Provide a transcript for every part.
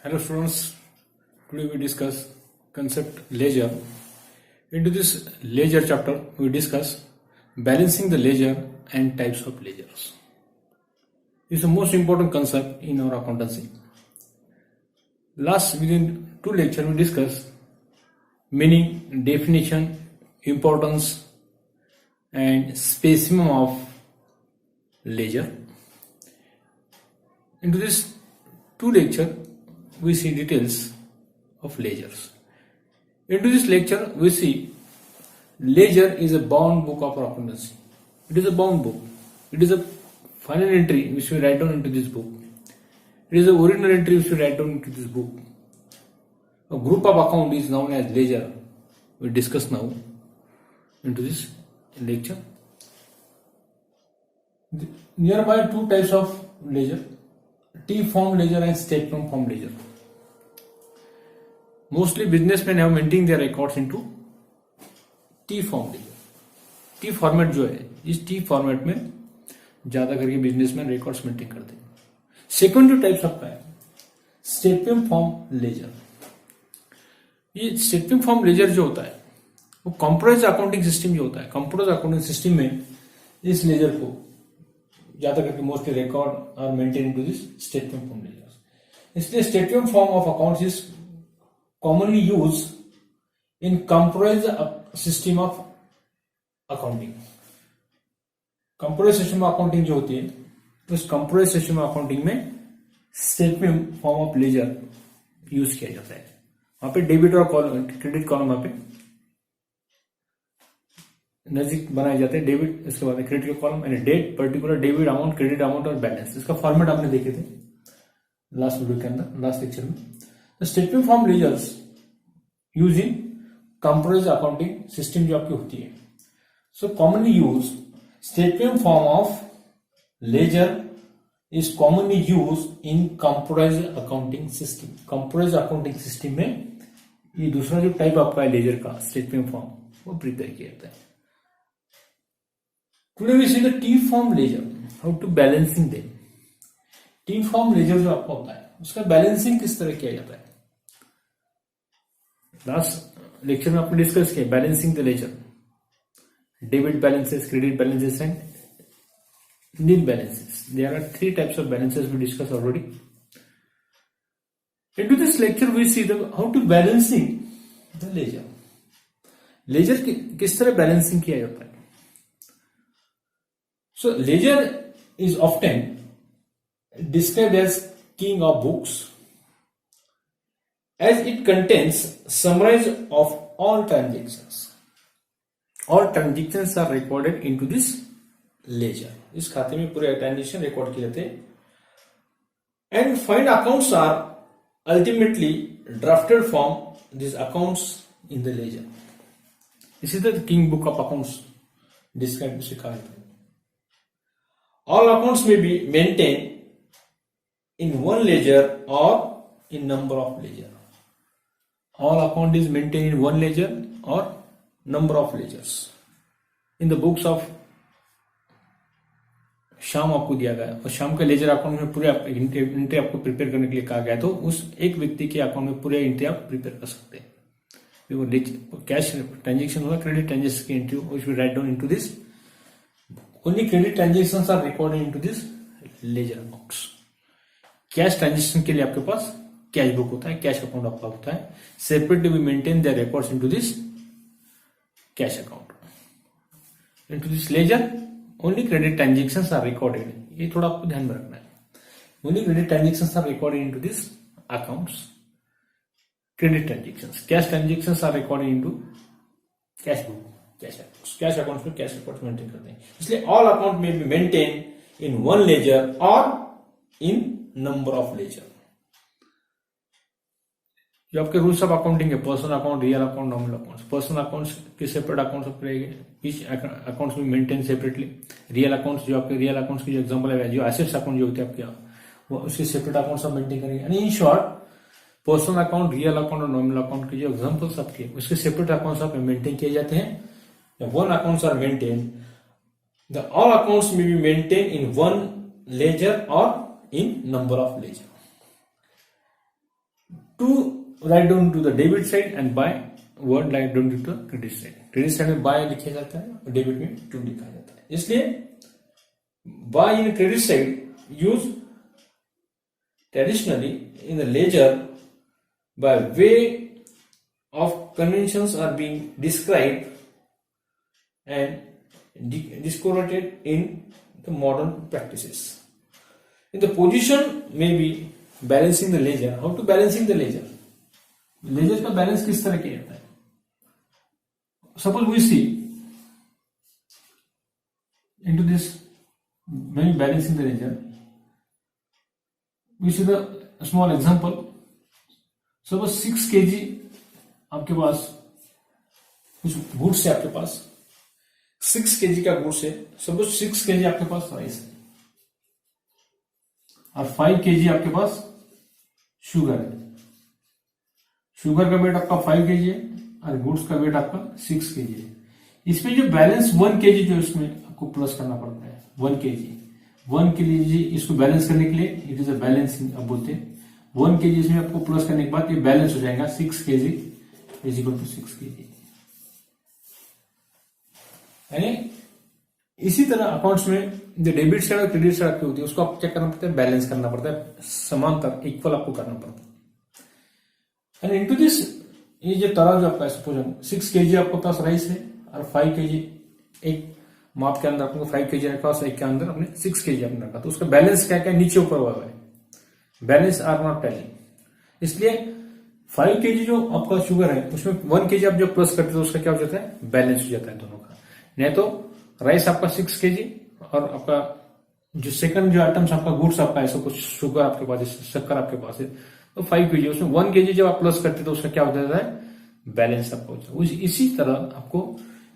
Hello students, today we discuss concept ledger. Into this ledger chapter we discuss balancing the ledger and types of ledgers. It's the most important concept in our accountancy. Within two lectures we discuss meaning, definition, importance and specimen of ledger. Into this two lecture we see details of ledgers. Into this lecture we see ledger is a bound book of accountancy. It is a bound book. It is a final entry which we write down into this book. It is the original entry which we write down into this book. A group of account is known as ledger. We discuss now into this lecture. Nearby two types of ledger. T-form ledger and statement form ledger. Mostly businessmen have maintained their records into T-form ledger. T format जो है इस T format में ज्यादा करके businessman records maintain करते हैं. Second जो types आपका है स्टेटमेंट फॉर्म लेजर. ये स्टेटमेंट फॉर्म लेजर जो होता है वो कंप्यूटराइज्ड अकाउंटिंग सिस्टम जो होता है, कंप्यूटराइज्ड अकाउंटिंग सिस्टम में इस लेजर को ज्यादा करके mostly record are maintain to this statement form ledger. इसलिए statement form of accounts is commonly use in computerised system of accounting. Computerised system of accounting जो होती है उस कंप्यूटराइज्ड सिस्टम ऑफ अकाउंटिंग में statement form of ledger use किया जाता है. वहां पे डेबिट और क्रेडिट कॉलम वहां पे नजदीक बनाए जाते हैं. डेबिट, इसके बाद क्रेडिट कॉलम यानी date, particular debit amount, credit amount और बैलेंस. इसका फॉर्मेट आपने देखे थे लास्ट वीडियो के अंदर, लास्ट लेक्चर में. तो statement form ledgers use in computerised accounting system जो आपकी होती है. So commonly use statement form of ledger is commonly use in computerised accounting system. Computerised accounting system में ये दूसरा जो टाइप आपका है लेजर का स्टेटमेंट फॉर्म वो प्रिपेयर किया जाता है. Today we see the T-form ledger, how to balancing them. T-form ledger जो आपका होता है उसका बैलेंसिंग किस तरह किया जाता है. लास्ट लेक्चर में आपने डिस्कस किया balancing the ledger, debit balances, credit balances and nil balances. There are three types of balances we discussed already. Into this lecture we see how to balancing the ledger. Ledger किस तरह balancing किया जाता है. So ledger is often described as king of books as it contains summary of all transactions. All transactions are recorded into this ledger. इस खाते में पूरे transaction record किए जाते हैं. And find accounts are ultimately drafted from these accounts in the ledger. This is the king book of accounts described से कहा जाता है. All accounts may be maintained in one ledger or in number of ledger. All account is maintained in one ledger or number of ledgers. In the books of शाम आपको दिया गया और शाम का लेजर अकाउंट में पूरे एंट्री आपको प्रिपेयर करने के लिए कहा गया, तो उस एक व्यक्ति के अकाउंट में पूरे एंट्री आप प्रिपेयर कर सकते हैं. कैश ट्रांजेक्शन होगा, क्रेडिट ट्रांजेक्शन की entry which we write down into this. Only credit transactions are recorded into this ledger accounts. Cash transaction के लिए आपके पास कैश बुक होता है, कैश अकाउंट आपका होता है. Separately we maintain their records into this cash account. Into this ledger only credit transactions are recorded. ये थोड़ा आपको ध्यान में रखना है. Only credit transactions are recorded into this accounts. Credit transactions, cash transactions are recorded into cash book, cash account में cash record maintain करते हैं. इसलिए ऑल अकाउंट में be maintain in one ledger और इन नंबर ऑफ लेजर. जो आपके rules of accounting है, personal account, real account, nominal account. Personal accounts के सेपरेट अकाउंट्स रहेंगे, ईच अकाउंट्स में मेंटेन सेपरेटली. रियल अकाउंट्स जो आपके रियल अकाउंट्स की जो एग्जांपल है, जो एसेट्स अकाउंट जो होते हैं आपके वो उसके सेपरेट अकाउंट्स आप मेंटेन करेंगे. यानी in short personal account, real account और नॉमिनल अकाउंट के जो एग्जांपल्स आपके उसके सेपरेट अकाउंट्स आप मेंटेन किए जाते हैं. One accounts are maintained. The all accounts may be maintained in one ledger or in number of ledger. To write down to the debit side and by word write down to the credit side. Credit side में by लिखा जाता है और debit में to लिखा जाता है। इसलिए by in credit side use traditionally in the ledger by way of conventions are being described and discordant in the modern practices. In the position may be balancing the ledger. How to balancing the ledger? Ledger का balance किस तरह किया जाता है? Suppose we see into this when you balancing the ledger. We see the small example. Suppose 6 kg आपके पास कुछ goods है, आपके पास 6 kg का गुड्स है। सपोज 6 kg आपके पास राइस है और 5 kg आपके पास शुगर है। शुगर का वेट आपका 5 kg है और गुड्स का वेट आपका 6 kg है। इसमें जो बैलेंस 1 kg जो इसमें आपको प्लस करना पड़ता है, 1 kg इसको बैलेंस करने के लिए इट इज अ बैलेंसिंग अब बोलते हैं। 1 kg इसमें आपको प्लस करने के बाद ये बैलेंस हो जाएगा 6 kg is equal to 6 kg। यानी इसी तरह अकाउंट्स में जो डेबिट साइड और क्रेडिट साइड आपकी होती है उसको आपको क्या करना पड़ता है, बैलेंस करना पड़ता है, समांतर इक्वल आपको करना पड़ता है। एंड इनटू दिस ये जो तराजू आपका सपोज 6 kg आपके पास राइस है और 5 kg एक माप के अंदर आपको 5 kg रखा और एक के अंदर अपने 6 kg आपने रखा, तो उसका बैलेंस क्या क्या नीचे ऊपर हुआ है, बैलेंस आर नॉट टैली। इसलिए 5 kg जो आपका शुगर है उसमें 1 kg आप जब प्लस करते हो तो उसका क्या हो जाता है, बैलेंस हो जाता है दोनों का। नहीं तो राइस आपका 6 kg और आपका जो सेकंड जो आइटम्स आपका गुड्स आपका है, कुछ शुगर आपके पास है, शक्कर आपके पास है, तो 5 kg उसमें 1 kg जब आप प्लस करते तो उसका क्या हो जाता है, बैलेंस आपका हो जाता है। इसी तरह आपको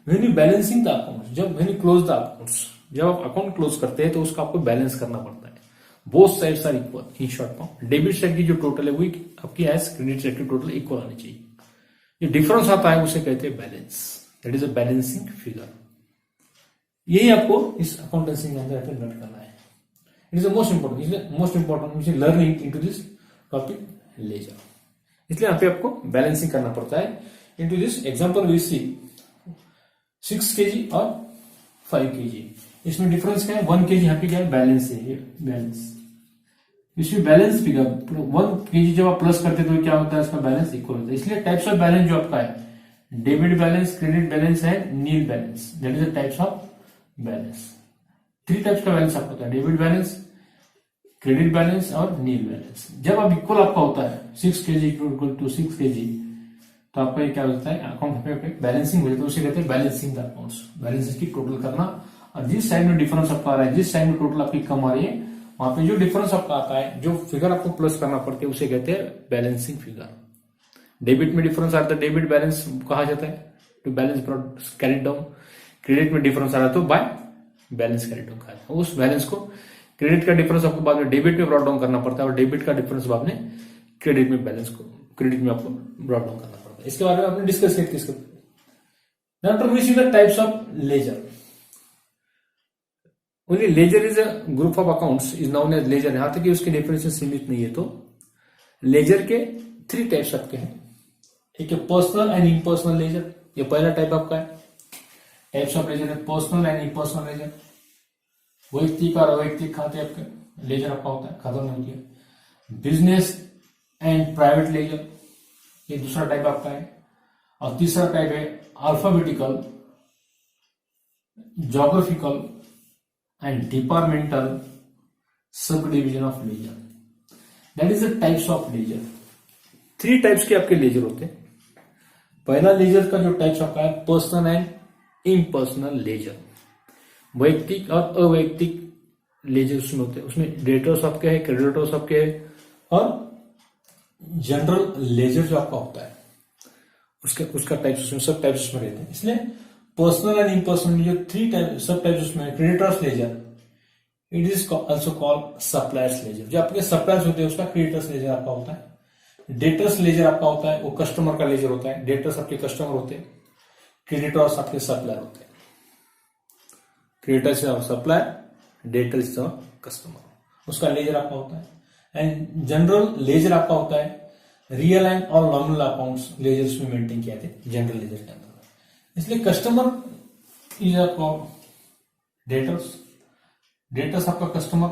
when you balancing the account, जब when you close the accounts, जब आप अकाउंट क्लोज करते हैं तो उसका आपको बैलेंस करना पड़ता है। Both sides are equal in short form. Debit side की जो टोटल है वो आपकी एज क्रेडिट साइड की टोटल इक्वल आनी चाहिए। जो डिफरेंस आता है उसे कहते हैं balance, that is a balancing figure. यही आपको इस अकाउंटेंसी के अंदर नोट करना है। It is the most important learning into this topic ledger. इसलिए यहाँ पे आपको बैलेंसिंग करना पड़ता है। Into this example we C 6 kg और 5 kg, इसमें डिफरेंस क्या है, 1 kg यहाँ पे क्या है, बैलेंस है, ये बैलेंस। इसमें बैलेंस फिगर 1 kg जब आप प्लस करते तो क्या होता है, इसका बैलेंस इक्वल होता है। इसलिए टाइप्स ऑफ बैलेंस जो आपका है, डेबिट बैलेंस, क्रेडिट बैलेंस है, nil balance, that is the types of balance. 3 types का बैलेंस आपका होता है, डेबिट बैलेंस, क्रेडिट बैलेंस और नील बैलेंस। जब आप इक्वल आपका होता है 6 kg इक्वल टू 6 kg, तो आपका क्या होता है, अकाउंट पे बैलेंसिंग हो जाता है, उसे कहते हैं बैलेंसिंग द अकाउंट्स। बैलेंसेस की टोटल करना, और जिस साइड में डिफरेंस आपका आ रहा है, जिस साइड में टोटल आपकी कम आ रही है, वहां पे जो डिफरेंस आपका आता है, जो फिगर आपको प्लस करना पड़ती है, उसे कहते हैं बैलेंसिंग फिगर। डेबिट में डिफरेंस आता है, डेबिट बैलेंस कहा जाता है, to balance carried down. Credit में डिफरेंस आ रहा है तो बाय बैलेंस कैरिड डाउन कहा जाता है। उस बैलेंस को, क्रेडिट का डिफरेंस आपको बाद में डेबिट में ब्रॉट डाउन करना पड़ता है और डेबिट का डिफरेंस बाद में क्रेडिट में बैलेंस को, क्रेडिट में आपको ब्रॉट डाउन करना पड़ता है। इसके बारे में आपने डिस्कस किया। Now we see the types of ledger. Only ledger is a group of accounts is known as ledger. यहां तक कि उसके डेफिनेशन सीमित नहीं है। तो लेजर के 3 टाइप्स आपके हैं। एक है पर्सनल एंड इम्पर्सनल लेजर, ये पहला टाइप आपका है। टाइप्स ऑफ लेजर है पर्सनल एंड इम्पर्सनल लेजर। वैयक्तिक और अवैयक्तिक खाते आपके लेजर आपका होता है, खत्म नहीं होती है। बिजनेस एंड प्राइवेट लेजर, ये दूसरा टाइप आपका है। और तीसरा टाइप है alphabetical, geographical and departmental sub division of ledger, that is the types of ledger. 3 types के आपके लेजर होते हैं। पहला लेजर का जो टाइप्स आपका है पर्सनल एंड इम्पर्सनल लेजर, वैयक्तिक और अवैयक्तिक लेजर उसमें होते हैं। उसमें डेटर्स आपके हैं, क्रेडिटर्स आपके हैं और जनरल लेजर जो आपका होता है उसका टाइप्स उसमें, सब टाइप्स उसमें रहते हैं। इसलिए पर्सनल एंड इम्पर्सनल जो 3 टाइप सब टाइप्स उसमें, creditors ledger it is also called suppliers ledger. जो आपके सप्लायर्स होते हैं उसका क्रेडिटर्स लेजर आपका होता है। डेटर्स लेजर आपका होता है, वो कस्टमर का लेजर होता है। डेटर्स आपके कस्टमर होते हैं, क्रेडिटर्स आपके सप्लायर होते हैं। Creditors is supplier, debtors customer, उसका लेजर आपका होता है। एंड जनरल लेजर आपका होता है रियल एंड और नॉमिनल अकाउंट्स लेजर्स में मेंटेन किया थे जनरल लेजर के अंदर। इसलिए कस्टमर इज आपका डेटर्स आपका कस्टमर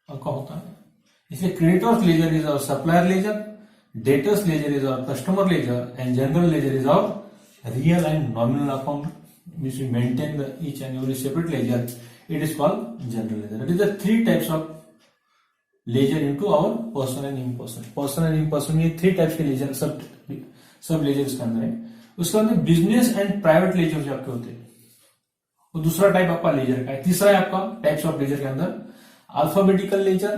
का होता है, इसलिए creditors ledger is our supplier ledger, debtors ledger is our customer ledger and general ledger is our real and nominal account which we maintain the each and every separate ledger. It is called general ledger. That is the three types of ledger into our personal and impersonal. Personal and impersonal ये three types के ledger सब ledgers के अंदर है। उसके अंदर business and private laser जो आपके होते हैं, वो दूसरा टाइप आपका लेजर का है। तीसरा है आपका टाइप्स ऑफ लेजर के अंदर alphabetical ledger,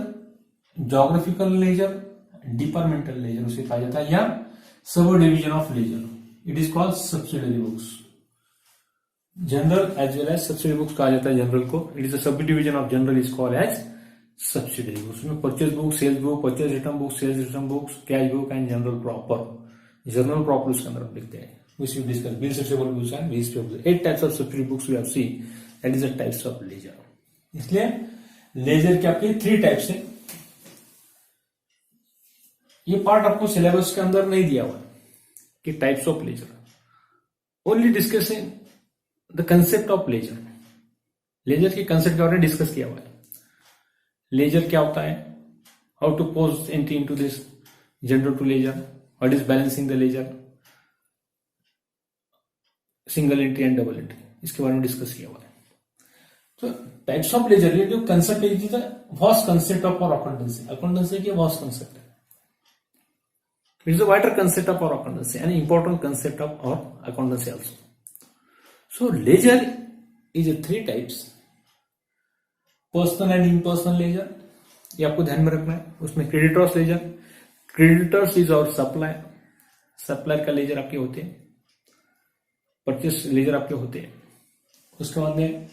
geographical ledger, departmental ledger उसे कहा जाता है, या sub division of ledger. It is called subsidiary books. Journal as well as subsidiary books कहा जाता है जनरल को। It is a sub division of journal is called as subsidiary books. उसमें purchase book, sales book, purchase return book, sales return books, cash book and journal proper. Journal proper उसके अंदर हम लिखते हैं, which we discuss bills receivable books and history of the 8 types of subsidiary books we have seen. That is the types of ledger. इसलिए laser के आपके 3 types हैं। ये पार्ट आपको सिलेबस के अंदर नहीं दिया हुआ कि types of ledger, only discussing the concept of ledger. Ledger के कंसेप्ट के बारे में डिस्कस किया हुआ है। लेजर क्या होता है, how to post entry into this journal to ledger, what is balancing the ledger, single entry and double entry, इसके बारे में डिस्कस किया हुआ है। तो टाइप्स ऑफ लेजर, ये जो कंसेप्ट है, it is vast concept of our accountancy. Accountancy की वास्ट कंसेप्ट है, it is a wider concept of our accountancy and important concept of our accountancy also. So ledger is 3 types, personal and impersonal ledger, ये आपको ध्यान में रखना है। उसमें creditors ledger, creditors is our supplier, supplier का ledger आपके होते हैं, परचेस लेजर आपके होते हैं। उसके बाद में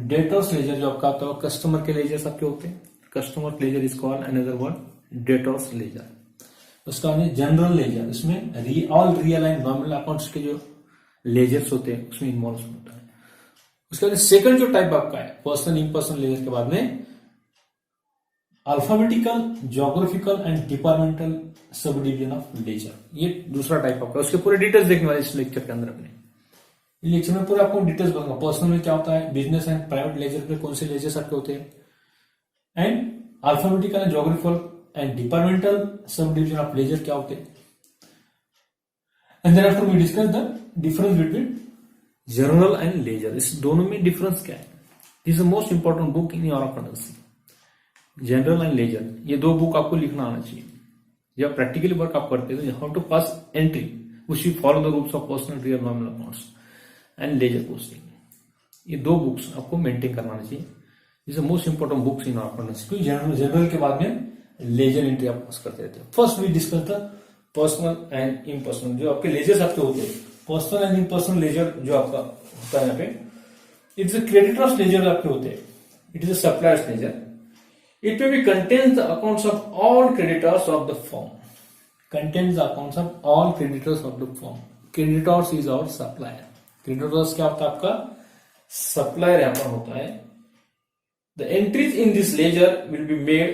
डेटर्स लेजर जो आपका आता है, कस्टमर के लेजर्स आपके होते हैं। Customer ledger is called another word debtors ledger. उसके बाद में जनरल लेजर, इसमें all real and nominal accounts के जो लेजर्स होते हैं उसमें इन्वॉल्व होता है। उसके बाद सेकंड जो टाइप आपका है पर्सनल इम्पर्सनल लेजर के बाद में alphabetical, geographical and departmental sub division of ledger, ये दूसरा टाइप आपका। उसके पूरे डिटेल्स देखने वाले इस लेक्चर के अंदर अपने लेक्चर में पूरा आपको डिटेल्स बताऊंगा। पर्सनल में क्या होता है, बिजनेस एंड प्राइवेट लेजर पे कौन से लेजर्स आपके होते हैं, and alphabetical and geographical and departmental sub division of ledger क्या होते हैं। And then after we discuss the difference between journal and ledger. इस दोनों में डिफरेंस क्या है। This is the most important book in your accountancy, journal and ledger. ये 2 book आपको लिखना आना चाहिए जब प्रैक्टिकली वर्क आप करते हैं। How to pass entry, which you follow the rules of personal, real, nominal accounts and ledger posting. ये 2 बुक्स आपको मेंटेन करना चाहिए। This most important books in accountancy. Journal के बाद में लेजर एंट्री आप पास करते रहते हैं। First we discuss the personal and impersonal, जो आपके लेजर्स आपके होते हैं। पर्सनल एंड इम्पर्सनल लेजर जो आपका होता है यहाँ पे, इट्स अ क्रेडिटर्स लेजर आपके होते हैं। It is a suppliers ledger. It may be contains the accounts of all creditors of the firm. Contains the accounts of all creditors of the firm. Creditors is our supplier. Creditors क्या होता है आपका, supplier यहाँ पर होता है। The entries in this ledger will be made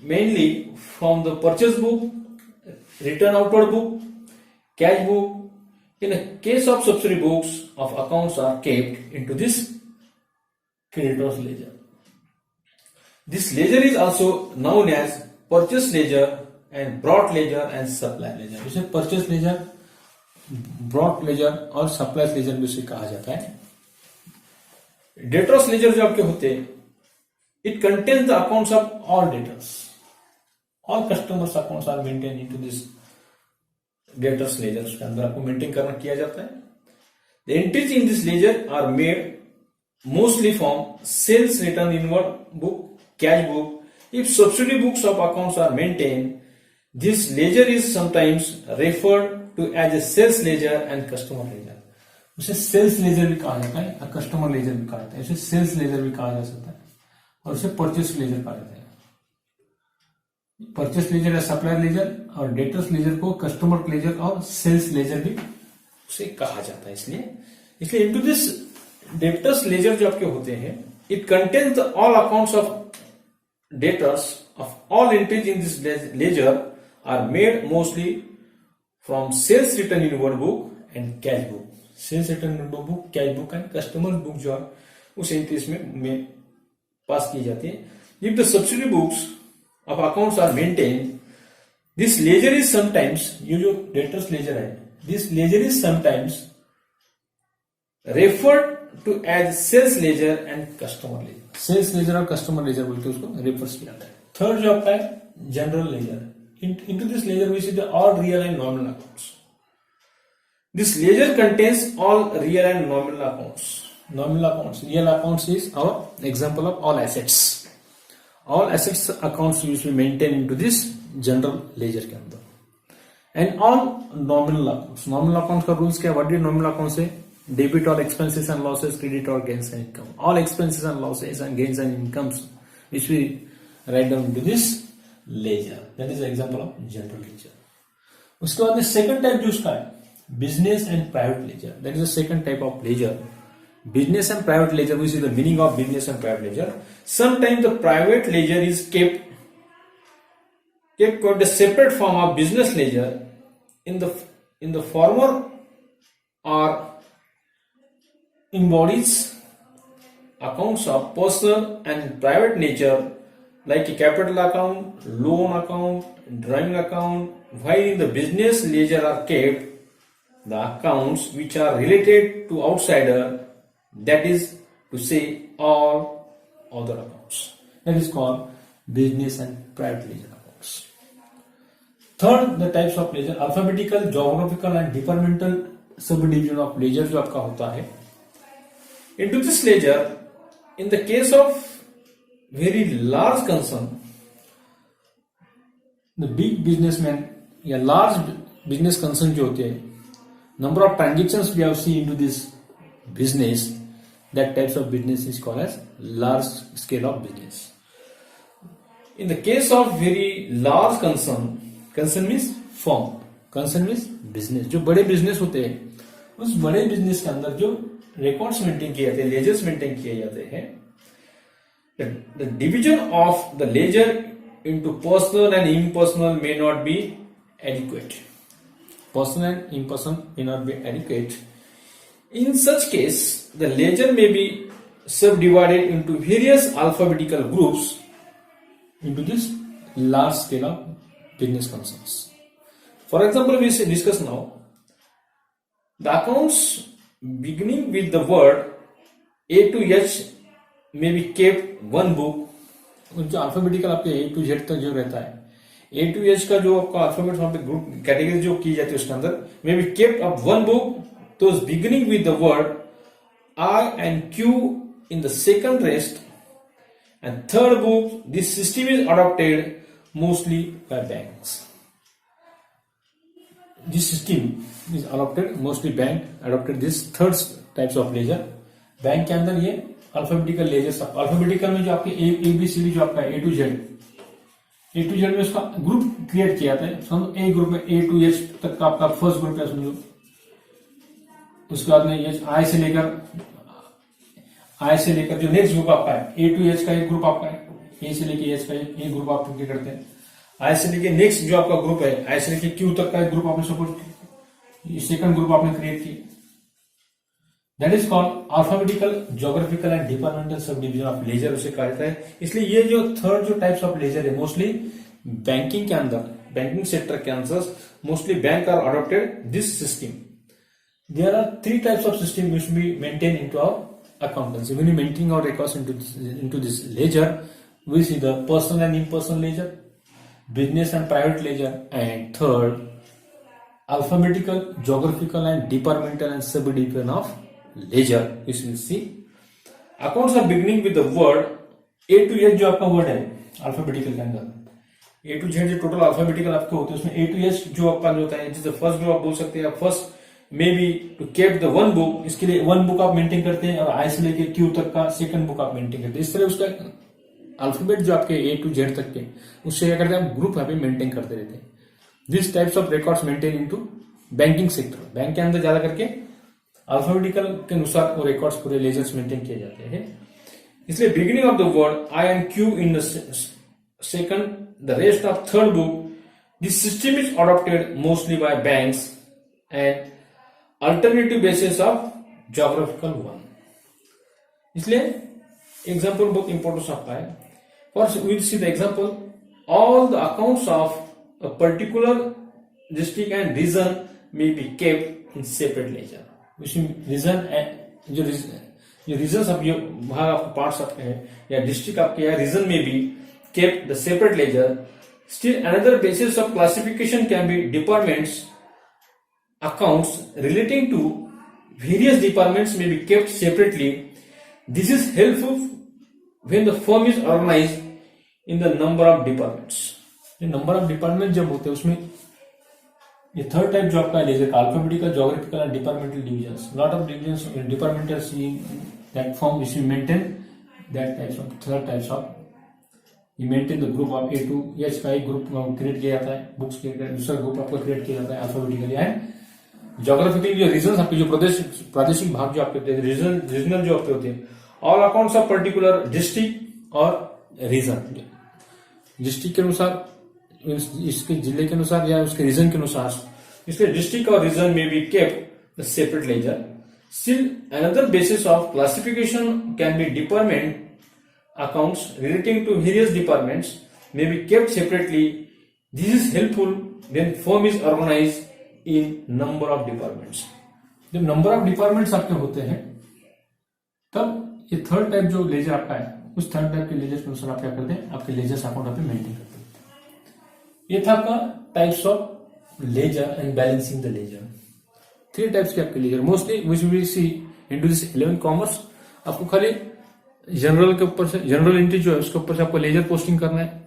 mainly from the purchase book, return outward book, cash book. In a case of subsidiary books of accounts are kept into this creditors ledger. This ledger is also known as purchase ledger and brought ledger and supply ledger. इसे purchase ledger, brought ledger और supply ledger भी इसे कहा जाता है। Debtors ledger जो आपके होते हैं, it contains the accounts of all debtors. All customers accounts are maintained into this debtors ledger। उसके अंदर आपको मेंटेन करना किया जाता है। The entries in this ledger are made mostly from sales return inward book, cash book. If subsidiary books of accounts are maintained, this ledger is sometimes referred to as a sales ledger and customer ledger. उसे sales laser भी कहा जाता है और customer laser भी कहा जाता है। उसे सेल्स लेजर भी कहा जा सकता है और उसे परचेस लेजर कहा जाता है। परचेस लेजर या सप्लायर लेजर और डेटर्स लेजर को कस्टमर लेजर और सेल्स लेजर भी उसे कहा जाता है। इसलिए इनटू दिस डेटर्स लेजर जो आपके होते हैं, it contains all accounts of debtors of all entries in this ledger are made mostly from sales return inward book and cash book. Sales return inward book, cash book and customer book जो है उस entries में pass की जाती है. If the subsidy books of accounts are maintain, this ledger is sometimes, ये जो debtors ledger है, this ledger is sometimes referred to as sales ledger and customer ledger. Sales ledger और कस्टमर लेजर बोल के उसको रेफर्स किया जाता है. थर्ड जो आपका है general ledger. Into this ledger we see the all real and nominal accounts. This ledger contains all real and nominal accounts. Nominal accounts, real accounts is our example of all assets. All assets accounts use to maintain into this general ledger के अंदर. And all nominal accounts. Nominal accounts का rules क्या? What is nominal accounts है? Debit all expenses and losses, credit all gains and income. All expenses and losses and gains and incomes which we write down into this ledger. That is the example of general ledger. उसके बाद में second type जो उसका है business and private ledger. That is the second type of ledger. Business and private ledger. We see the meaning of business and private ledger. Sometimes the private ledger is kept called a separate form of business ledger. In the former are embodies accounts of personal and private nature like a capital account, loan account, drawing account, while in the business ledger are kept the accounts which are related to outsider, that is to say all other accounts. That is called business and private ledger accounts. Third, the types of ledger: alphabetical, geographical and departmental subdivision of ledger जो आपका होता है. Into this ledger, in the case of very large concern, the big businessman या large business concern जो होते हैं, number of transactions we have seen into this business, that types of business is called as large scale of business. In the case of very large concern means firm, concern means business. जो बड़े business होते हैं, उस बड़े business के अंदर जो records maintain किए जाते हैं, लेजर्स मेंटेन किए जाते हैं. The division of the ledger into personal and impersonal may not be adequate. Personal and impersonal may not be adequate. In such case the ledger may be sub divided into various alphabetical groups into this large scale of business concerns. For example we discuss now the accounts beginning with the word A to H may be kept one book. जो alphabetical आपके A to Z तक जो रहता है, A to H का जो आपका alphabet वहां पे ग्रुप कैटेगरी जो की जाती है उसके अंदर may be kept up one book. Those beginning with the word I and Q in the second rest and third book. This system is adopted mostly by banks. This system is adopted mostly bank adopted this third types of ledger. Bank के अंदर ये alphabetical laser, alphabetical में जो आपके A B C D जो आपका ए to Z में उसका ग्रुप क्रिएट किया जाता है. समझो ए ग्रुप में ए टू एच तक का आपका फर्स्ट ग्रुप है समझो. उसके बाद में एच आई से लेकर जो नेक्स्ट ग्रुप आपका है ए टू एच का एक ग्रुप आपका है, ए से लेकर एच का एक ग्रुप आप क्या करते हैं. आई से लेके नेक्स्ट जो आपका ग्रुप है आई से लेके क्यू तक का एक ग्रुप आपने सपोज सेकंड ग्रुप आपने क्रिएट किया. That is called alphabetical, geographical and departmental sub division of ledger उसे कहा जाता है. इसलिए ये जो थर्ड जो टाइप्स ऑफ लेजर है मोस्टली बैंकिंग के अंदर, बैंकिंग सेक्टर के अंदर mostly bank are adopted this system. There are three types of system which be maintain into our accountancy. When you maintaining our records into this ledger we see the personal and impersonal ledger, business and private ledger, and third alphabetical, geographical and departmental and subdivision of ledger. You will see accounts are beginning with the word A to Z. जो आपका word है alphabetical के अंदर A to Z जो total alphabetical आपके होते हैं उसमें A to S जो आपका जो होता है जिसे फर्स्ट ग्रुप आप बोल सकते हैं. First may be to keep the one book, इसके लिए वन बुक आप मेंटेन करते हैं और आई से लेके क्यू तक का सेकंड बुक आप मेंटेन करते हैं. इस तरह उसका अल्फाबेट जो आपके ए टू जेड तक के उससे क्या करते हैं आप ग्रुप यहाँ पे मेंटेन करते रहते हैं. This types of records maintain into banking sector. Bank के अंदर ज्यादा करके अल्फाबेटिकल के अनुसार वो रिकॉर्ड्स पूरे लेजर्स मेंटेन किए जाते हैं. इसलिए beginning of the word I and Q in the second, the rest of third book This system is adopted mostly by banks and alternative basis of geographical one. इसलिए example बहुत importance आपका है. First we see the example. All the accounts of a particular district and region may be kept in separate ledger. उसमें reason जो reason आप ये भाग आपके पार्ट्स आपके हैं या डिस्ट्रिक्ट आपके या रीजन में भी kept the separate ledger. Still another basis of classification can be departments accounts relating to various departments may be kept separately. This is helpful when the firm is organized in the number of departments. ये number of department जब होते हैं उसमें ये third type जो आपका ledger का alphabetical geographical and departmental divisions lot of divisions departmental that form which we maintain that types of third types of you maintain the group of A to H का एक group create किया जाता है books के दूसरा group आपको create किया जाता है अल्फाबेटिकली एंड ज्योग्राफिकली जो रीजन आपके जो प्रादेशिक भाग जो आपके रीजनल जो आपके होते हैं all accounts of particular district और रीजन डिस्ट्रिक्ट के अनुसार इसके जिले के अनुसार या उसके रीजन के अनुसार इसलिए डिस्ट्रिक्ट और रीजन में be kept the separate ledger. Still another basis of classification can be department accounts relating to various departments may be kept separately. This is helpful when firm is organize in number of departments. जब number of departments आपके होते हैं तब ये third type जो laser आपका है उस थर्ड टाइप के लेजर के अनुसार आप क्या करते हैं आपके लेजर्स अकाउंट आप मेंटेन करते हैं. ये था आपका types of ledger and balancing the ledger. Three types के आपके ledger mostly which we see into this 11 commerce. आपको खाली जनरल के ऊपर से जनरल एंट्री जो है उसके ऊपर से आपको लेजर पोस्टिंग करना है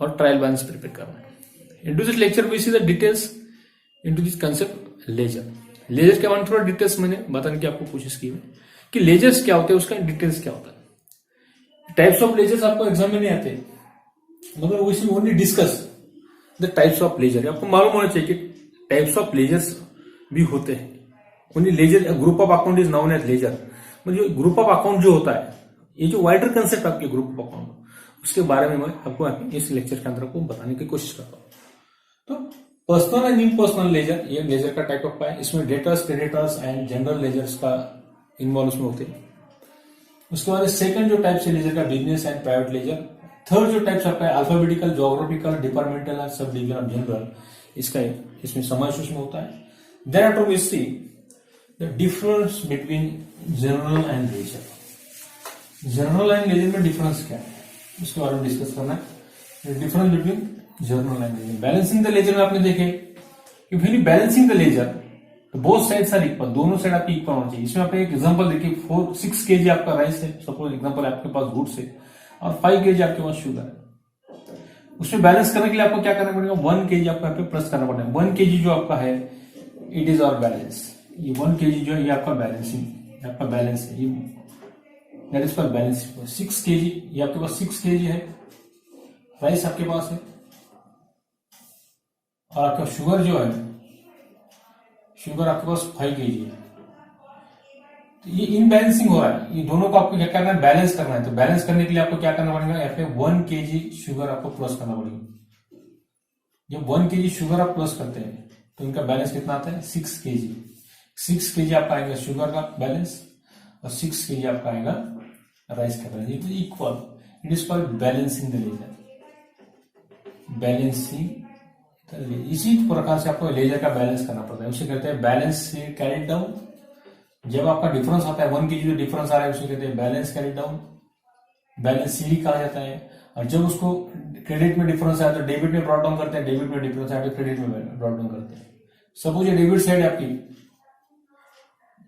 और ट्रायल बैलेंस प्रिपेयर करना है. Into this lecture we see the details into this concept ledger. Ledger के बारे में थोड़ा डिटेल्स मैंने बताने की आपको कोशिश की है कि लेजर्स क्या होते हैं उसका डिटेल्स क्या होता है. टाइप्स ऑफ लेजर्स आपको एग्जाम में नहीं आते मगर we see only discuss the types of ledger. आपको मालूम होना चाहिए कि टाइप्स ऑफ लेजर्स भी होते हैं. Only ledger group of account is known as ledger. मतलब ग्रुप ऑफ अकाउंट जो होता है ये जो वाइडर कंसेप्ट आपके ग्रुप ऑफ अकाउंट उसके बारे में मैं आपको इस लेक्चर के अंदर आपको बताने की कोशिश करता हूँ. तो पर्सनल एंड इम्पर्सनल लेजर ये लेजर का टाइप ऑफ है. इसमें debtors creditors and general ledgers का इन्वॉल्व उसमें होते हैं. उसके बाद सेकंड जो टाइप से लेजर का business and private ledger. Third जो टाइप्स आपका है alphabetical geographical departmental and subdivision of general इसका इसमें समावेश उसमें होता है. Then after we see the difference between journal and ledger. Journal and ledger में डिफरेंस क्या है उसके बारे में डिस्कस करना है. Difference between journal and ledger. Balancing the ledger में आपने देखे कि व्हेन बैलेंसिंग द लेजर तो बोथ साइड्स आर इक्वल. दोनों साइड आपकी इक्वल होना चाहिए. इसमें आप एक एग्जांपल देखिए 6 kg आपका राइस है सपोज एग्जांपल आपके पास गुड्स है और 5 kg आपके पास शुगर है. उसमें बैलेंस करने के लिए आपको क्या करना पड़ेगा 1 kg आपको यहाँ पे प्लस करना पड़ेगा. 1 kg जो आपका है इट इज आवर बैलेंस. ये 1 kg जो है ये आपका बैलेंसिंग आपका बैलेंस है. ये that is for balance. 6 kg ये आपके पास 6 kg है राइस आपके पास है और आपका शुगर जो है शुगर आपके पास 5 kg है. तो ये इनबैलेंसिंग हो रहा है. ये दोनों को आपको क्या करना है बैलेंस करना है. तो बैलेंस करने के लिए आपको क्या करना पड़ेगा यहाँ पे 1 kg शुगर आपको प्लस करना पड़ेगा. जब 1 kg शुगर आप प्लस करते हैं तो इनका बैलेंस कितना आता है 6 kg. 6 kg आपका आएगा शुगर का बैलेंस और 6 kg आपका आएगा राइस का balance. It is equal. It is called balancing the ledger. Balancing इसी प्रकार से आपको लेजर का बैलेंस करना पड़ता है. उसे कहते हैं बैलेंस से कैरी डाउन. जब आपका डिफरेंस आता है 1 kg जो डिफरेंस आ रहा है उसे कहते हैं balance carry down. Balance CD कहा जाता है. और जब उसको क्रेडिट में डिफरेंस आया तो डेबिट में ब्रॉट डाउन करते हैं. डेबिट में डिफरेंस आया तो क्रेडिट में ब्रॉट डाउन करते हैं. सपोज ये डेबिट साइड आपकी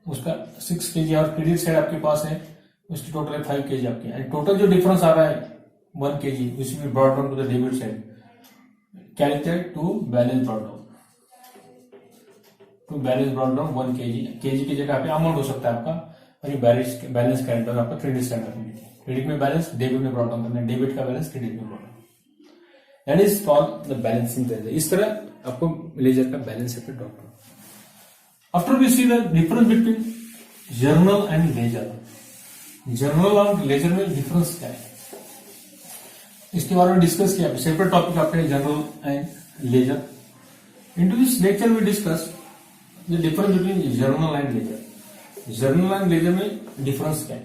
उसका 6 kg और क्रेडिट साइड आपके पास है उसकी टोटल है 5 kg आपकी. एंड टोटल जो डिफरेंस आ रहा है 1 kg which will brought down to the debit side calculate to balance brought down. To balance brought down 1 kg की जगह पे अमाउंट हो सकता है आपका और ये बैलेंस कैरेक्ट डाउन आपका क्रेडिट साइड में. क्रेडिट में बैलेंस डेबिट में ब्रॉट डाउन करना है. डेबिट का बैलेंस क्रेडिट में brought down. That is called the balancing ledger. इस तरह आपको लेजर का बैलेंस है brought down. After we see the difference between journal and ledger. Journal और लेजर में डिफरेंस क्या है इसके बारे में डिस्कस किया. सेपरेट टॉपिक आपके journal and ledger. Into this lecture we discuss the difference between journal and ledger. Journal and ledger में difference क्या है?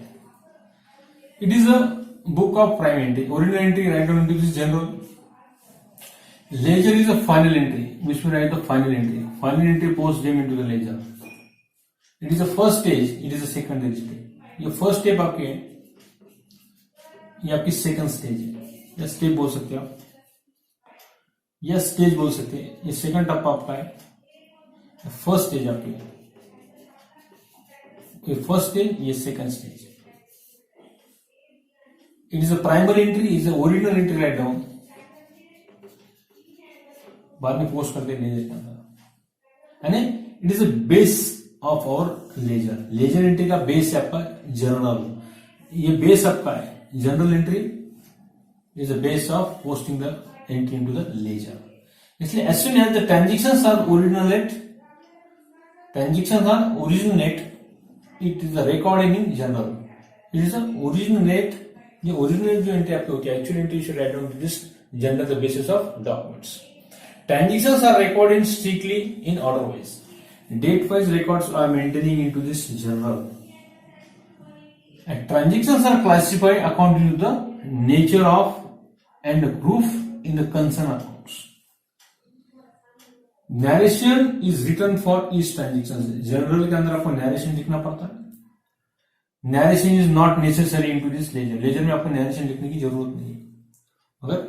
It is a book of prime entry. Original entry write down into this journal. Ledger is a final entry, which we write the final entry. Final entry post them into the ledger. It is the first stage. It is a secondary stage. ये first step आपके ये आपकी second stage है. या step बोल सकते हो आप. या स्टेज बोल सकते हैं. ये सेकंड टप आपका है. फर्स्ट स्टेज आपकी है. ये फर्स्ट स्टेज, ये second stage. It is a primary entry, is a original entry write down. बाद में पोस्ट करते हैं लेजर के अंदर. यानी it is a base of our ledger. Ledger entry का बेस है आपका जर्नल. ये बेस आपका है journal entry. Is a base of posting the entry into the ledger. इसलिए as soon as the transactions are originate, it is a recording in journal. It is a originate. ये originate जो entry आपकी होती है, actual entry should write down to this journal the basis of documents. Transactions are recorded strictly in order wise. Date-wise records are maintaining into this journal. And transactions are classified according to the nature of and proof in the concerned accounts. Narration is written for each transaction. General के अंदर आपको narration लिखना पड़ता है. Narration is not necessary into this ledger. Ledger में आपको narration लिखने की जरूरत नहीं. अगर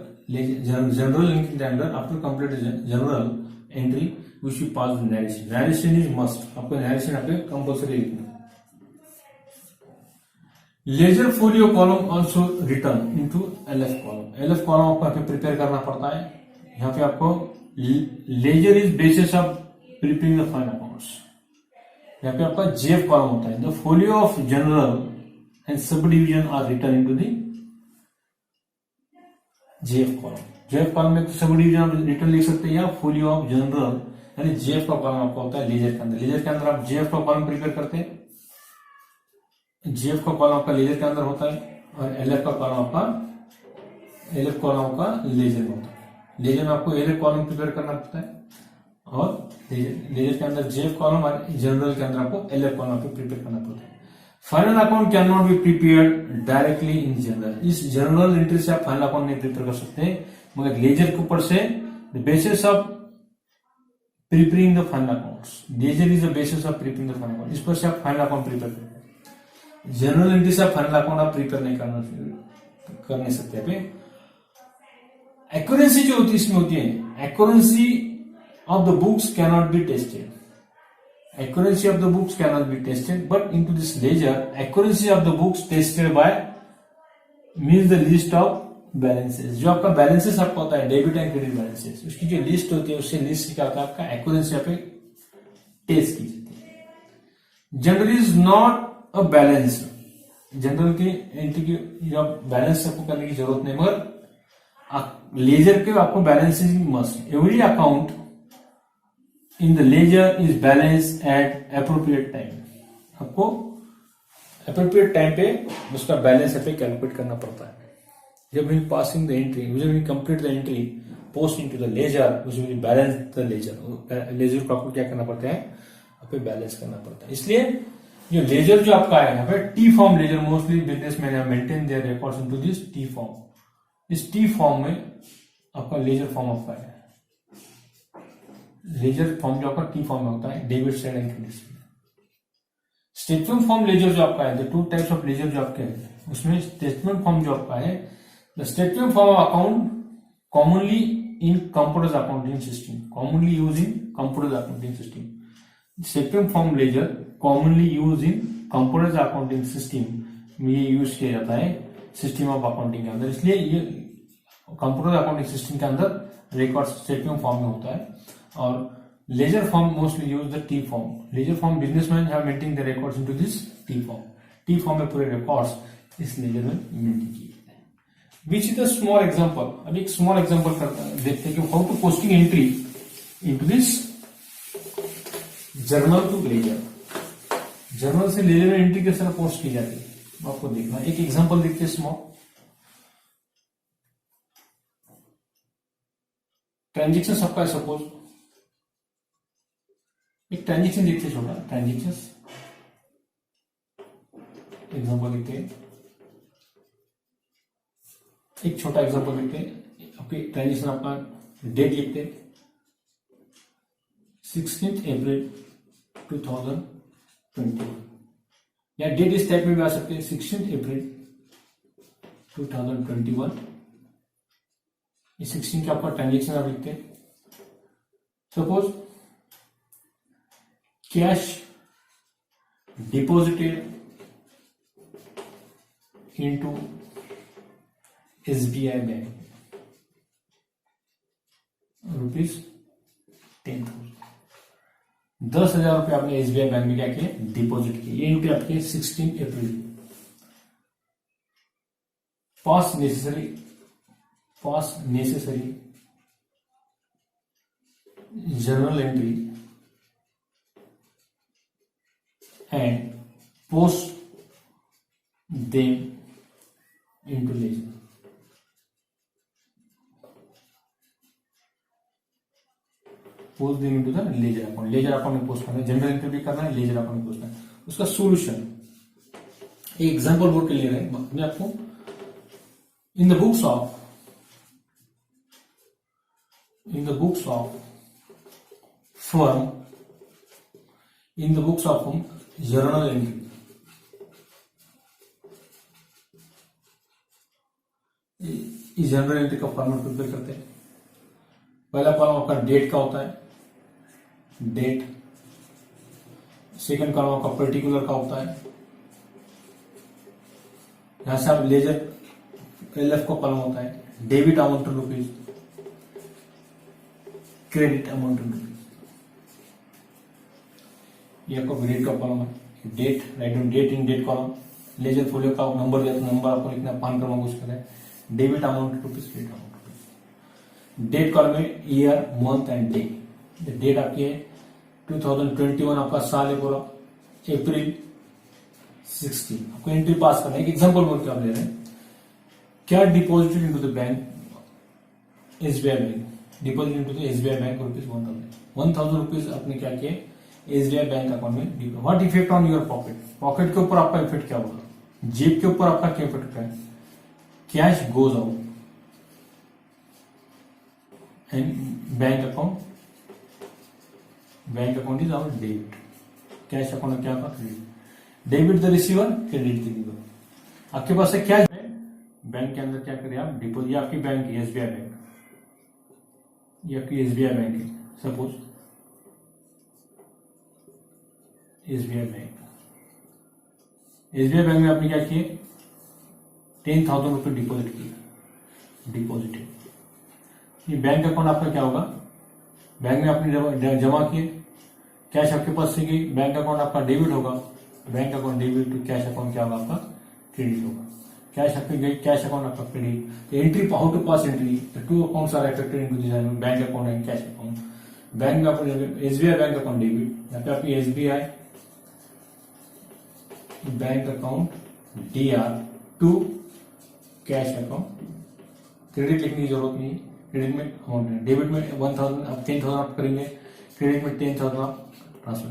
general लिखने के अंदर after complete general entry we should pass the narration. Narration is must. आपको narration आपके compulsory लिखना. Ledger folio column also written into LF column. LF column आपको प्रिपेयर करना पड़ता है. यहाँ पे आपको ledger is basis of preparing the final accounts. यहाँ पे आपका JF कॉलम होता है. The folio of journal and subdivision are written into the JF column. JF column में सब डिविजन रिटर्न लिख सकते हैं या फोलियो ऑफ जनरल यानी JF का कॉलम आपका होता है लेजर के अंदर. लेजर के अंदर आप JF का कॉलम प्रिपेयर करते हैं. JF का कॉलम आपका लेजर के अंदर होता है और LF का कॉलम आपका लेजर में होता है. लेजर में आपको LF कॉलम प्रिपेयर करना पड़ता है और लेजर के अंदर JF कॉलम और जनरल के अंदर आपको LF कॉलम आपको प्रिपेयर करना पड़ता है. Final account can not be prepared directly in general. इस जनरल एंट्री से आप फाइनल अकाउंट नहीं प्रिपेयर कर सकते, मगर लेजर के ऊपर से the basis of preparing the final accounts. Ledger is the basis of preparing the final account. इस पर से आप फाइनल अकाउंट प्रिपेयर करते हैं. जनरल एंट्री से आप फाइनल अकाउंट आप प्रिपेयर नहीं कर नहीं सकते. पे एक्यूरेंसी जो होती है इसमें होती है, accuracy of the books can not be tested. Accuracy of the books can not be tested but into this ledger accuracy of the books tested by means the list of balances. जो आपका balances आपका होता है debit and credit balances, उसकी जो list होती है उससे लिस्ट क्या होता है आपका एक्यूरेंसी यहाँ पे टेस्ट की जाती है. Journal is not a balance. Journal की एंट्री की बैलेंस आपको करने की जरूरत नहीं, मगर लेजर के आपको balance must. Every account in the ledger is balance at appropriate time. आपको अप्रोप्रिएट टाइम पे उसका बैलेंस पे कैलकुलेट करना पड़ता है. जब वी पासिंग द एंट्री, जब we complete the entry post into the ledger, उसमें we balance the ledger. Ledger को आपको क्या करना पड़ता है, आपको बैलेंस करना पड़ता है. इसलिए जो लेजर जो आपका है यहाँ पे T form ledger, mostly businessman have maintain their records into this T form. इस T फॉर्म में आपका लेजर फॉर्म आपका है. लेजर फॉर्म जो आपका T फॉर्म में होता है debit side and credit side. Statement form ledger जो आपका है, the two types of ledger जो आपके हैं, उसमें स्टेटमेंट फॉर्म जो आपका है, the statement form of account commonly in computers accounting system, commonly use in computers accounting system. Statement form ledger commonly use in computers accounting system में ये use किया जाता है सिस्टम ऑफ अकाउंटिंग के अंदर. इसलिए ये कंप्यूटर अकाउंटिंग सिस्टम के अंदर रिकॉर्ड स्टेटमेंट फॉर्म में होता है. और ledger form mostly use the T form. Ledger form businessman have maintain the records into this T form. T form में पूरे रिकॉर्ड्स इस लेजर में मेंटेन किए जाते हैं. Which is the small example. अब एक स्मॉल एग्जांपल देखते हैं कि how to posting entry into this journal to ledger. Journal से लेजर में एंट्री किस तरह पोस्ट की जाती है आपको देखना. एक एग्जांपल देखते हैं स्मॉल. ट्रांजेक्शन आपका है, सपोज एक ट्रांजेक्शन देखते छोटा ट्रांजेक्शन एग्जांपल लिखते हैं, एक छोटा एग्जांपल लिखते हैं। आपके ट्रांजेक्शन आपका डेट लिखते हैं 16 अप्रैल 2021, या डेट इस टाइप में भी आ सकते हैं 16 अप्रैल 2021। ये 16 का आपका ट्रांजेक्शन आप लिखते हैं। Suppose cash deposited into SBI bank rupees 10,000, 10,000 रुपये आपने SBI बैंक में क्या किया, डिपॉजिट किए। ये इंटू आपके 16 April. Pass necessary journal entry and post them into ledger. Post them into the ledger account. Ledger account में पोस्ट करना है, जनरल एंट्री भी करना है, लेजर अकाउंट में पोस्ट करना है। उसका सोल्यूशन एक एग्जांपल बोर्ड के लिए है मैं आपको। In the books of firm journal entry, इस जनरल एंट्री का फॉर्मेट प्रिपेयर करते हैं। पहला कॉलम आपका डेट का होता है, डेट। सेकंड कॉलम आपका पर्टिकुलर का होता है। यहां से आप लेजर LF का कॉलम होता है, debit amount rupees, credit amount rupees. ये आपका डेट का कॉलम है, date write down date in date column. Ledger folio का नंबर दिया तो नंबर आपको लिखना, पान क्रमांक उसका है। Debit amount rupees, credit amount rupees. Date column में year, month and day. Date आपकी है 2021, आपका साल है पूरा अप्रैल 16। आपको एंट्री पास करना है। एक एग्जांपल बोल के आप ले रहे हैं, क्या deposited into the bank SBI bank, deposit into the SBI bank rupees 1,000 rupees आपने क्या किया SBI बैंक अकाउंट में। What effect on your pocket, pocket के ऊपर आपका इफेक्ट क्या होगा, जेब के ऊपर आपका क्या इफेक्ट है। Cash goes out and bank account is our debit. Cash account क्या होगा, credit. Debit the receiver, credit the giver. आपके पास है कैश, बैंक के अंदर क्या करें आप, डिपॉजिट। ये आपकी बैंक है SBI बैंक, ये आपकी SBI बैंक है। सपोज SBI बैंक में आपने क्या किए 10,000 रुपये डिपॉजिट किए, डिपॉजिटेड। ये बैंक अकाउंट आपका क्या होगा, बैंक में आपने जमा किए, कैश आपके पास से गई, बैंक अकाउंट आपका डेबिट होगा, bank account debit to cash account क्या होगा आपका, क्रेडिट होगा। कैश आपकी गई, कैश अकाउंट आपका credit. Entry how to pass entry, two accounts are affected into this, bank account and cash account. Bank में आपको SBI बैंक अकाउंट डेबिट, यहाँ पे आपकी SBI bank account DR to cash account. Credit लिखने की जरूरत नहीं, क्रेडिट में अमाउंट है। डेबिट में 1,000 आप 10,000 आप करेंगे, क्रेडिट में 10,000 आप transfer.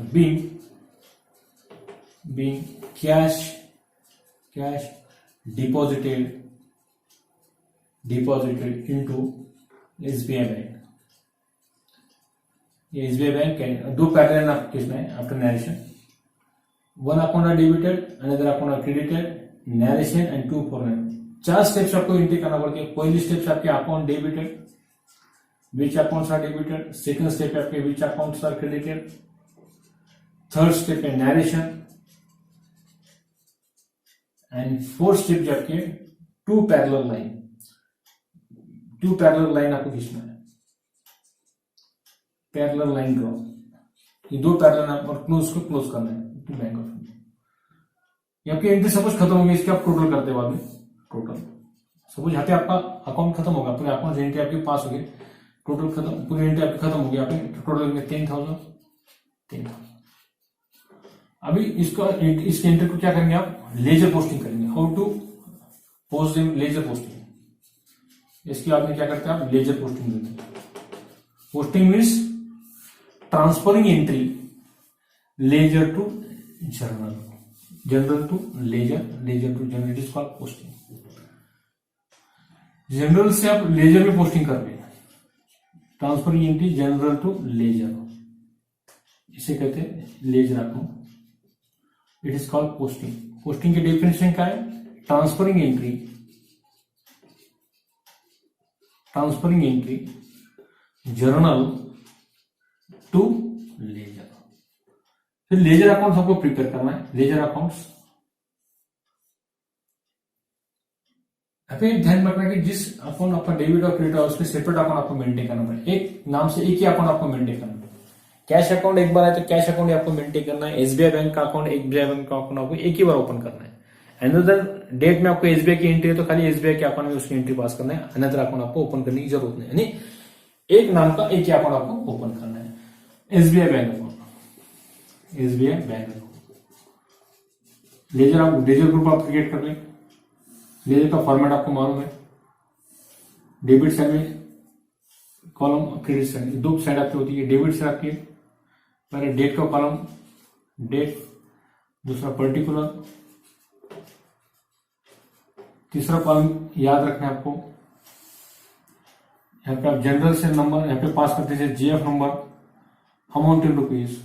Being cash deposited into SBI bank. ये SBI बैंक दो पैटर्न आपके केस में after narration. One account are debited, another account are credited, narration and to foreign. 4 steps आपको एंट्री करना पड़ेगा। पहली स्टेप आपके account debited, which accounts are debited. Second step आपके which accounts are credited. Third step है narration and fourth step आपके two parallel line आपको खींचना है, पैरेलल लाइन ड्रॉ। ये दो पैरेलल आपको क्लोज करना है टू बैंक ऑफ इंडिया। आपकी एंट्री सपोज खत्म होगी, इसके आप टोटल करते हो बाद में। टोटल सपोज यहाँ पे आपका अकाउंट खत्म होगा, पूरे अकाउंट एंट्री आपके पास हो गई, टोटल खत्म, पूरी एंट्री आपकी खत्म होगी। आपके टोटल में 10,000। अभी इस एंट्री को क्या करेंगे आप, लेजर पोस्टिंग करेंगे। How to post ledger posting, इसकी आपने क्या करते हैं आप लेजर पोस्टिंग देते हैं। Posting means transferring entry ledger to journal, journal to ledger, ledger to journal, it is called posting. Journal से आप लेजर में पोस्टिंग कर रहे हैं, transferring entry journal to ledger, इसे कहते हैं ledger account, it is called posting. Posting की डेफिनेशन क्या है? Transferring entry, transferring entry journal to ledger. फिर लेजर अकाउंट्स आपको प्रिपेयर करना है। लेजर अकाउंट्स अभी ध्यान रखना कि जिस अकाउंट आपका डेबिट और क्रेडिट है उसके सेपरेट अकाउंट आपको मेंटेन करना पड़ेगा। एक नाम से एक ही अकाउंट आपको मेंटेन करना पड़ेगा। कैश अकाउंट एक बार है तो कैश अकाउंट आपको मेंटेन करना है। एसबीआई बैंक का अकाउंट, एसबीआई बैंक का अकाउंट आपको एक ही बार ओपन करना है। अनदर डेट में आपको एसबीआई की एंट्री है तो खाली एसबीआई के अकाउंट में उसकी एंट्री पास करना है। अनदर अकाउंट आपको ओपन करने की जरूरत नहीं, यानी एक नाम का एक ही अकाउंट आपको ओपन करना है। SBI bank account, SBI bank account, ledger आप लेजर ग्रुप आप क्रिएट कर लें। लेजर का फॉर्मेट आपको मालूम है, डेबिट साइड में कॉलम, क्रेडिट साइड, दो साइड आपकी होती है। डेबिट साइड आपकी पहले डेट का कॉलम, डेट, दूसरा पर्टिकुलर, तीसरा कॉलम याद रखना है आपको। यहाँ पे आप जनरल से नंबर यहाँ पे पास करते हैं, GF number, amount in rupees,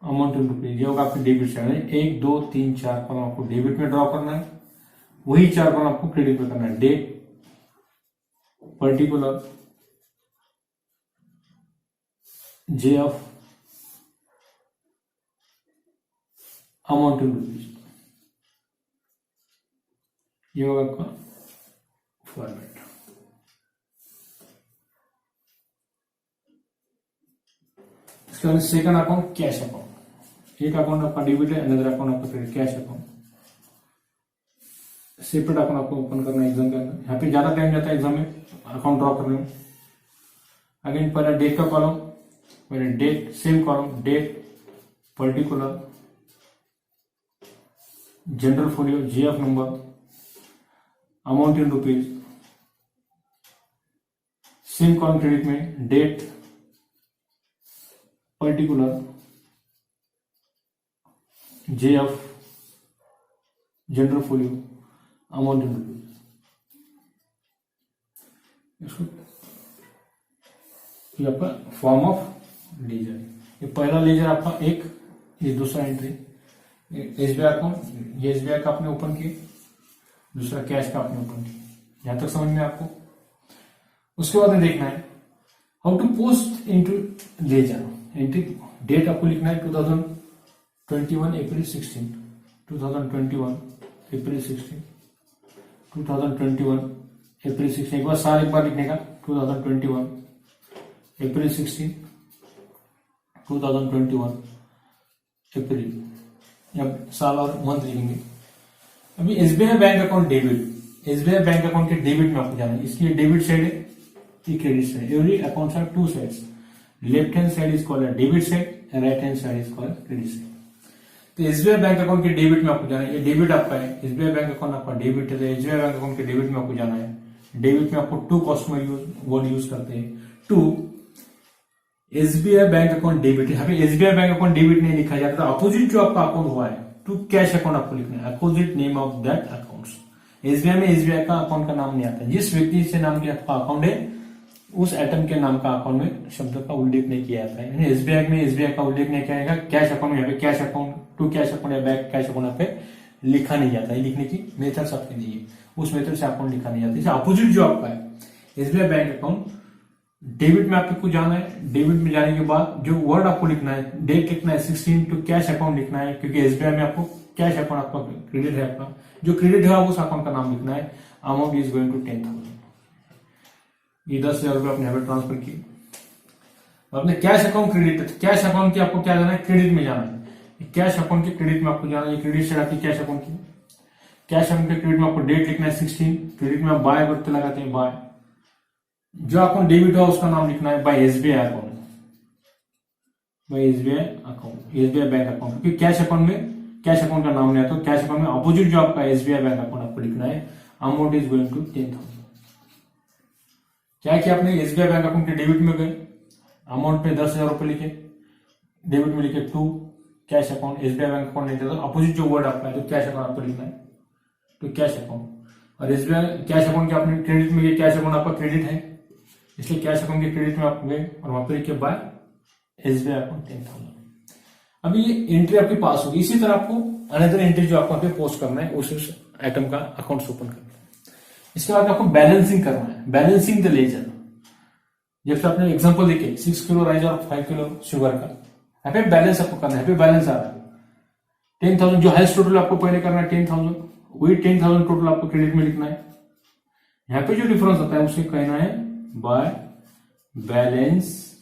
amount in rupees, ये होगा आपकी डेबिट साइड है। 1 2 3 4 कॉलम आपको डेबिट में ड्रॉ करना है, वही 4 कॉलम आपको क्रेडिट में करना है। Date, particular, JF, amount in rupees, ये होगा आपका फॉर्मेट। इसके बाद सेकंड अकाउंट कैश अकाउंट। एक अकाउंट आपका डेबिट है, अनदर अकाउंट आपका credit, cash account. Separate account आपको ओपन करना है एग्जाम के अंदर। यहाँ पे ज्यादा टाइम जाता है एग्जाम में अकाउंट ड्रॉ करने में। अगेन पहले डेट का कॉलम, पहले date, same column, date, particular, journal folio, GF number, amount in rupees, same column credit में, date, particular, JF, journal folio, amount in rupees. ये आपका फॉर्म ऑफ लेजर। ये पहला लेजर आपका एक, ये दूसरा एंट्री एसबीआई अकाउंट, ये एसबीआई का आपने ओपन किया, दूसरा कैश का आपने ओपन किया। यहां तक समझ में आपको। उसके बाद में देखना है how to post into ledger. Entry date आपको लिखना है 2021 अप्रैल 16, 2021 अप्रैल 16, 2021 अप्रैल 16, एक बार साल एक बार लिखने का, 2021 अप्रैल 16, 2021 अप्रैल, या साल और मंथ लिखेंगे। अभी SBI bank account debit, SBI bank account के डेबिट में आपको जाना है। इसकी डेबिट साइड है, ये credit side. Every account are two sides, left hand side is called debit side, right hand side is called credit side. तो SBI bank account के डेबिट में आपको जाना है। ये डेबिट आपका है, एसबीआई बैंक अकाउंट आपका डेबिट है, तो एसबीआई बैंक अकाउंट के डेबिट में आपको जाना है। डेबिट में आपको टू कस्टमर वर्ड यूज करते हैं, to SBI bank account debit. यहाँ पे एसबीआई बैंक अकाउंट डेबिट नहीं लिखा जाता, अपोजिट जो आपका अकाउंट हुआ है टू कैश अकाउंट आपको लिखना है, opposite name of that account. SBI में एसबीआई का अकाउंट का नाम नहीं आता, जिस व्यक्ति से नाम के आपका अकाउंट है उस आइटम के नाम का अकाउंट में शब्द का उल्लेख नहीं किया जाता है। एसबीआई में एसबीआई का उल्लेख नहीं किया जाएगा। कैश अकाउंट में यहाँ पे cash account, to cash account या बैंक कैश अकाउंट यहाँ पे लिखा नहीं जाता है। लिखने की मेथड आपके नहीं है, उस मेथड से अकाउंट लिखा नहीं जाता। इसे अपोजिट जो आपका है एसबीआई बैंक अकाउंट डेबिट में आपको जाना है। डेबिट में जाने के बाद जो वर्ड आपको लिखना है, डेट लिखना है 16, टू कैश अकाउंट लिखना है, क्योंकि एसबीआई में आपको कैश अकाउंट आपका क्रेडिट है, आपका जो क्रेडिट है उस अकाउंट का नाम लिखना है। अमाउंट इज गोइंग टू 10,000, ये 10,000 रुपये आपने यहाँ पे ट्रांसफर किए। आपने कैश अकाउंट क्रेडिट है, कैश अकाउंट की आपको क्या जाना है, क्रेडिट में जाना है। कैश अकाउंट के क्रेडिट में आपको जाना है, क्रेडिट साइड आपकी कैश अकाउंट की। कैश अकाउंट के क्रेडिट में आपको डेट लिखना है 16, क्रेडिट में आप बाय करते लगाते हैं बाय। जो अकाउंट डेबिट हो उसका नाम लिखना है by SBI account, by SBI account, SBI bank account. क्योंकि कैश अकाउंट में कैश अकाउंट का नाम नहीं आता, तो कैश अकाउंट में अपोजिट जो आपका एसबीआई बैंक अकाउंट आपको लिखना है, अमाउंट इज गोइंग टू 10,000। क्या किया आपने, एसबीआई बैंक अकाउंट के डेबिट में गए, अमाउंट पे 10,000 रुपए लिखे, डेबिट में लिखे to cash account, SBI bank account नहीं था, अपोजिट जो वर्ड आपका है तो कैश अकाउंट आपको लिखना है, तो कैश अकाउंट। और एसबीआई कैश अकाउंट के आपने क्रेडिट में गए, कैश अकाउंट आपका क्रेडिट है, इसलिए कैश अकाउंट के क्रेडिट में आप गए और वहां पर लिखे बाय एसबीआई अकाउंट 10,000। अभी ये एंट्री आपकी पास होगी। इसी तरह आपको अनदर एंट्री जो आपको पोस्ट करना है उस आइटम का अकाउंट ओपन करना है। इसके बाद आपको बैलेंसिंग करना है, बैलेंसिंग द लेजर। जैसे आपने एग्जांपल देखे 6 किलो राइस और 5 किलो शुगर का, यहाँ पे बैलेंस आपको करना है, यहाँ पे बैलेंस आ रहा है 10,000, जो हाईएस्ट टोटल आपको पहले करना है 10,000, वही 10,000 टोटल आपको क्रेडिट में लिखना है। यहाँ पे जो डिफरेंस होता है उसे कहना है by balance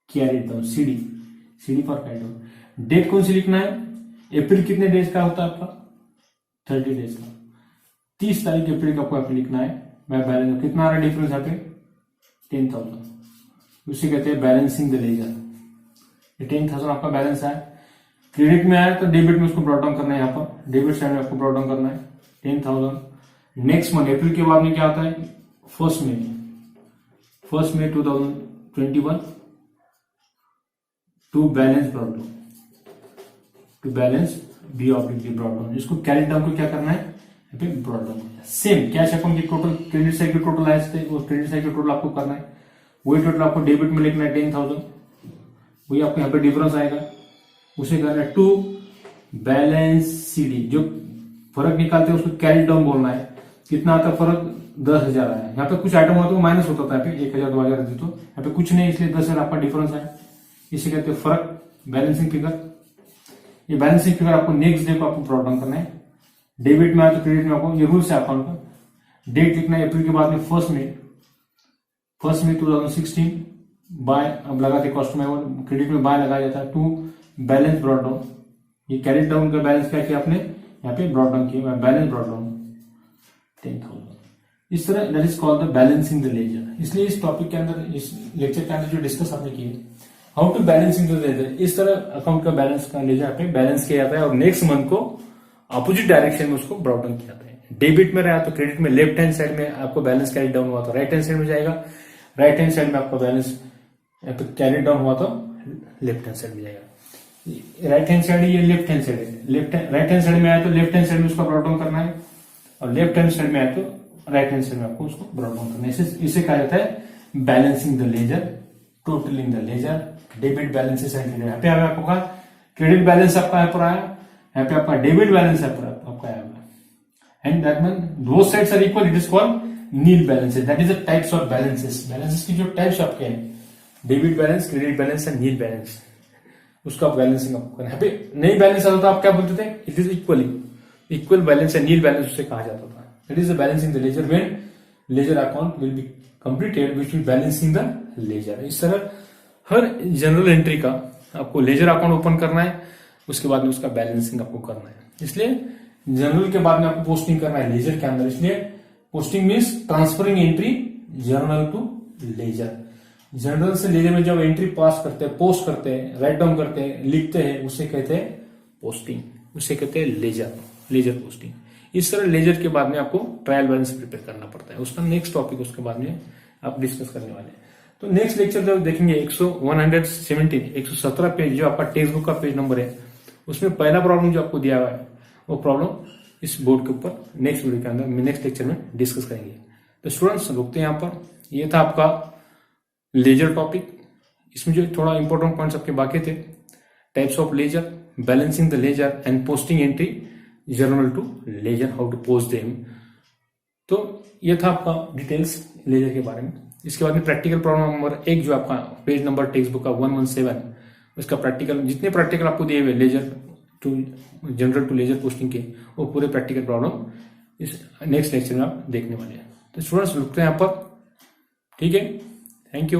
carried down, CD पर कैरिड डाउन। डेट कौन सी लिखना है, अप्रैल कितने डेज का होता है आपका, 30 डेज का, 30 तारीख अप्रैल का आपको लिखना है बाय बैलेंस। कितना आ रहा है डिफरेंस यहाँ पे 10,000, उसे कहते हैं बैलेंसिंग द लेजर। 10,000 आपका बैलेंस है, क्रेडिट में आया तो डेबिट में उसको ब्रॉट डाउन करना है, यहाँ पर डेबिट साइड में आपको ब्रॉट डाउन करना है 10,000। नेक्स्ट मंथ अप्रैल के बाद में क्या आता है, 1 मई 2021 to balance brought down, to balance B oblique B brought down. इसको कैरिड डाउन को क्या करना है, यहाँ पे brought down. Same cash account की टोटल क्रेडिट साइड की टोटल आए थे, वो क्रेडिट साइड की टोटल आपको करना है, वही टोटल आपको डेबिट में लिखना है 10,000, वही आपको यहाँ पे डिफरेंस आएगा, उसे करना है टू बैलेंस सीडी। जो फर्क निकालते हैं उसको कैरिड डाउन बोलना है। कितना आता है फर्क, 10,000 आया। यहाँ पे कुछ आइटम होता है माइनस होता था, यहाँ पे 1,000 2,000 रहती, तो यहाँ पे कुछ नहीं, इसलिए 10,000 आपका डिफरेंस है, इसे कहते हैं फर्क, बैलेंसिंग फिगर। ये बैलेंसिंग फिगर आपको नेक्स्ट डे को आपको ब्रॉट डाउन करना है। डेबिट में आया तो क्रेडिट में आपको, ये रूल्स है अकाउंट का। डेट लिखना है अप्रैल के बाद में 1 मई 2016 बाय, अब लगाते कॉस्ट में क्रेडिट में बाय लगाया जाता है टू बैलेंस ब्रॉट डाउन। ये कैरिड डाउन का बैलेंस क्या किया आपने, यहाँ पे ब्रॉट डाउन किया, बैलेंस ब्रॉट डाउन 10,000। इस तरह that is called the balancing the ledger. इसलिए इस टॉपिक के अंदर, इस लेक्चर के अंदर जो डिस्कस आपने किए how to balancing the ledger, इस तरह अकाउंट का बैलेंस का लेजर पे बैलेंस किया जाता है और नेक्स्ट मंथ को अपोजिट डायरेक्शन में उसको ब्रॉट डाउन किया जाता है। डेबिट में रहा तो क्रेडिट में लेफ्ट हैंड साइड में आपको बैलेंस कैरी डाउन हुआ तो राइट हैंड साइड में जाएगा, राइट हैंड साइड में आपका बैलेंस कैरी डाउन हुआ तो लेफ्ट हैंड साइड में जाएगा। राइट हैंड साइड ये लेफ्ट हैंड साइड है, राइट हैंड साइड में आया तो लेफ्ट हैंड साइड में उसका ब्रॉट डाउन करना है, और लेफ्ट हैंड साइड में आया तो राइट हैंड साइड में आपको उसको ब्रॉट डाउन करना है। इसे कहा जाता है balancing the ledger, totalling the ledger, debit balances and credit. यहाँ पे आपका क्रेडिट बैलेंस आपका यहाँ पर आया, यहाँ पे आपका डेबिट बैलेंस आपका आया, and that mean both sides are equal, it is called nil balances. That is the types of balances. Balances की जो टाइप्स आपके हैं, debit balance, credit balance and nil balance, उसका बैलेंसिंग आपको करना है। यहाँ पे नहीं बैलेंस आता था, आप क्या बोलते थे, it is equal balance and nil balance उसे कहा जाता था। That is the balancing the ledger when ledger account will be completed which will balancing the ledger. इस तरह हर जनरल एंट्री का आपको लेजर अकाउंट ओपन करना है, उसके बाद में उसका बैलेंसिंग आपको करना है। इसलिए जनरल के बाद में आपको पोस्टिंग करना है लेजर के अंदर। इसलिए posting means transferring entry journal to ledger. Journal से लेजर में जब एंट्री पास करते हैं, पोस्ट करते हैं, राइट डाउन करते हैं, लिखते हैं, उसे कहते हैं पोस्टिंग, उसे कहते हैं लेजर पोस्टिंग। इस तरह लेजर के बाद में आपको ट्रायल बैलेंस प्रिपेयर करना पड़ता है। उसका नेक्स्ट टॉपिक उसके बाद में आप डिस्कस करने वाले हैं। तो नेक्स्ट लेक्चर जब देखेंगे 117 पेज जो आपका टेक्स्ट बुक का पेज नंबर है, उसमें पहला प्रॉब्लम जो आपको दिया हुआ है वो प्रॉब्लम इस बोर्ड के ऊपर नेक्स्ट वीडियो के अंदर नेक्स्ट लेक्चर में डिस्कस करेंगे। तो स्टूडेंट्स रुकते हैं यहाँ पर। ये था आपका लेजर टॉपिक। इसमें जो थोड़ा इंपॉर्टेंट पॉइंट्स आपके बाकी थे, types of ledger, balancing the ledger and posting entry journal to ledger, how to post them. तो ये था आपका डिटेल्स लेजर के बारे में। इसके बाद में प्रैक्टिकल प्रॉब्लम नंबर 1 जो आपका पेज नंबर टेक्स्ट बुक का 117, उसका प्रैक्टिकल, जितने प्रैक्टिकल आपको दिए हुए ledger to journal to ledger posting के, वो पूरे प्रैक्टिकल प्रॉब्लम इस नेक्स्ट लेक्चर में आप देखने वाले हैं। तो स्टूडेंट्स रुकते हैं यहाँ पर, ठीक है, थैंक यू।